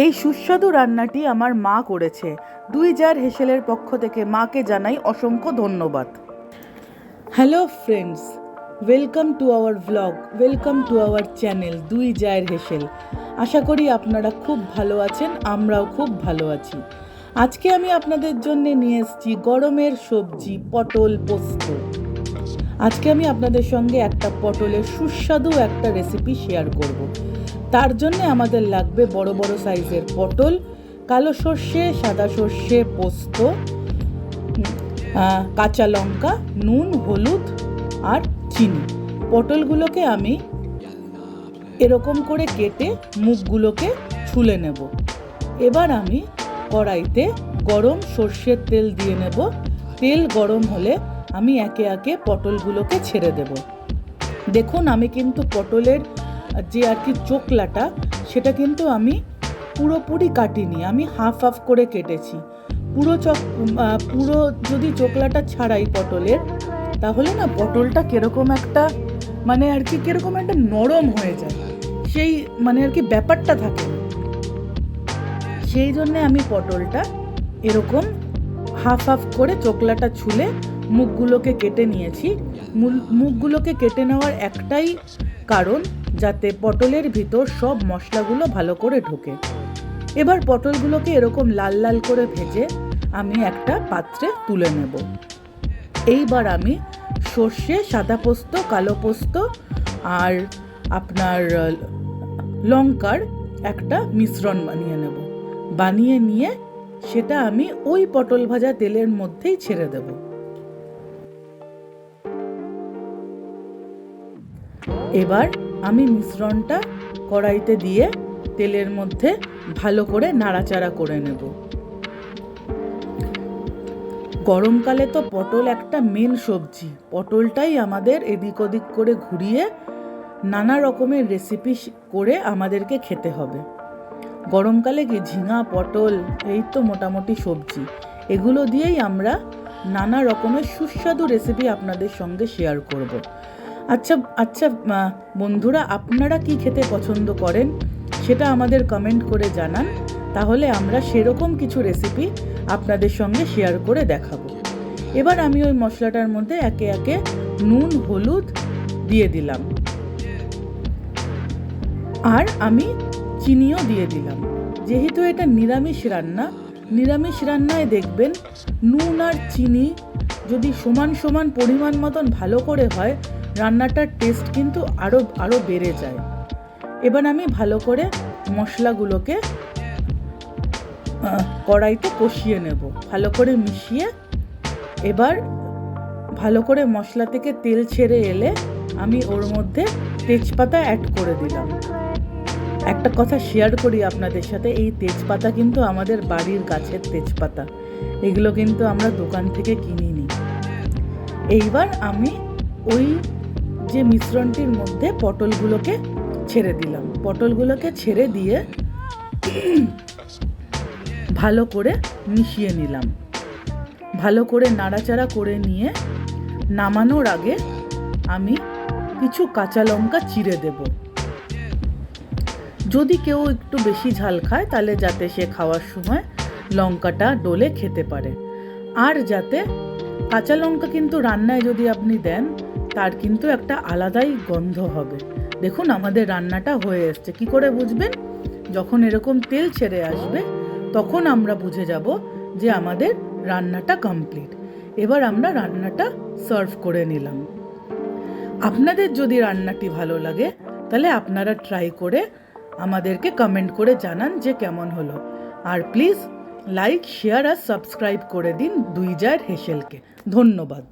এই সুস্বাদু রান্নাটি আমার মা করেছে। দুই জার হেসেলের পক্ষ থেকে মাকে জানাই অসংখ্য ধন্যবাদ। Hello friends, welcome to our vlog, welcome to our channel দুই জায়ের হেসেল। আশা করি আপনারা খুব ভালো আছেন, আমরাও খুব ভালো আছি। আজকে আমি আপনাদের জন্য নিয়ে এসেছি গরমের সবজি পটল পোস্ত। আজকে আমি আপনাদের সঙ্গে একটা পটলের সুস্বাদু একটা রেসিপি শেয়ার করব। তার জন্য আমাদের লাগবে বড় বড় সাইজের পটল, কালো সর্ষে, সাদা সর্ষে, পোস্ত, কাঁচা লঙ্কা, নুন, হলুদ আর চিনি। পটলগুলোকে আমি এরকম করে কেটে মুখগুলোকে ছুলে নেব। এবার আমি কড়াইতে গরম সর্ষের তেল দিয়ে নেব। তেল গরম হলে আমি একে একে পটলগুলোকে ছেড়ে দেব। দেখুন, আমি কিন্তু পটলের যে চোকলাটা সেটা কিন্তু আমি পুরোপুরি কাটিনি, আমি হাফ হাফ করে কেটেছি। পুরো যদি চোকলাটা ছাড়াই পটলের, তাহলে না পটলটা কিরকম একটা কিরকম একটা নরম হয়ে যায়, সেই ব্যাপারটা থাকে না। সেই জন্যে আমি পটলটা এরকম হাফ হাফ করে চোকলাটা ছুলে মুখগুলোকে কেটে নিয়েছি। মুখগুলোকে কেটে নেওয়ার একটাই কারণ, যাতে পটলের ভিতর সব মশলাগুলো ভালো করে ঢোকে। এবার পটলগুলোকে এরকম লাল লাল করে ভেজে আমি একটা পাত্রে তুলে নেব। এইবার আমি সর্ষে, সাদা পোস্ত, কালো পোস্ত আর আপনার লঙ্কার একটা মিশ্রণ বানিয়ে নেব। বানিয়ে নিয়ে সেটা আমি ওই পটল ভাজা তেলের মধ্যেই ছেড়ে দেব। এবার আমি মিশ্রণটা কড়াইতে দিয়ে তেলের মধ্যে ভালো করে নাড়াচাড়া করে নেব। গরমকালে তো পটল একটা মেন সবজি। পটলটাই আমাদের এদিক ওদিক করে ঘুরিয়ে নানা রকমের রেসিপি করে আমাদেরকে খেতে হবে। গরমকালে কি ঝিঙা, পটল, এই তো মোটামুটি সবজি, এগুলো দিয়েই আমরা নানা রকমের সুস্বাদু রেসিপি আপনাদের সঙ্গে শেয়ার করব। আচ্ছা বন্ধুরা, আপনারা কি খেতে পছন্দ করেন সেটা আমাদের কমেন্ট করে জানান, তাহলে আমরা সেরকম কিছু রেসিপি আপনাদের সঙ্গে শেয়ার করে দেখাবো। এবার আমি ওই মশলাটার মধ্যে একে একে নুন, হলুদ দিয়ে দিলাম আর আমি চিনিও দিয়ে দিলাম। যেহেতু এটা নিরামিষ রান্নায় দেখবেন নুন আর চিনি যদি সমান সমান পরিমাণ মতন ভালো করে হয়, রান্নাটার টেস্ট কিন্তু আরও বেড়ে যায়। এবার আমি ভালো করে মশলাগুলোকে কড়াইতে কষিয়ে নেব, ভালো করে মিশিয়ে। এবার ভালো করে মশলা থেকে তেল ছেড়ে এলে আমি ওর মধ্যে তেজপাতা অ্যাড করে দিলাম। একটা কথা শেয়ার করি আপনাদের সাথে, এই তেজপাতা কিন্তু আমাদের বাড়ির গাছের তেজপাতা, এগুলো কিন্তু আমরা দোকান থেকে কিনিনি। এইবার আমি ওই যে মিশ্রণটির মধ্যে পটলগুলোকে ছেড়ে দিলাম। পটলগুলোকে ছেড়ে দিয়ে ভালো করে মিশিয়ে নিলাম। ভালো করে নাড়াচাড়া করে নিয়ে নামানোর আগে আমি কিছু কাঁচা লঙ্কা চিড়ে দেব। যদি কেউ একটু বেশি ঝাল খায়, তাহলে যাতে সে খাওয়ার সময় লঙ্কাটা ডলে খেতে পারে। আর যাতে কাঁচা লঙ্কা কিন্তু রান্নায় যদি আপনি দেন, তার কিন্তু একটা আলাদাই গন্ধ হবে। দেখুন, আমাদের রান্নাটা হয়ে এসছে। কি করে বুঝবেন? যখন এরকম তেল ছেড়ে আসবে, তখন আমরা বুঝে যাব যে আমাদের রান্নাটা কমপ্লিট। এবার আমরা রান্নাটা সার্ভ করে নিলাম। আপনাদের যদি রান্নাটি ভালো লাগে, তাহলে আপনারা ট্রাই করে আমাদেরকে কমেন্ট করে জানান যে কেমন হলো। আর প্লিজ লাইক, শেয়ার আর সাবস্ক্রাইব করে দিন দুই জায়ের হেসেলকে। ধন্যবাদ।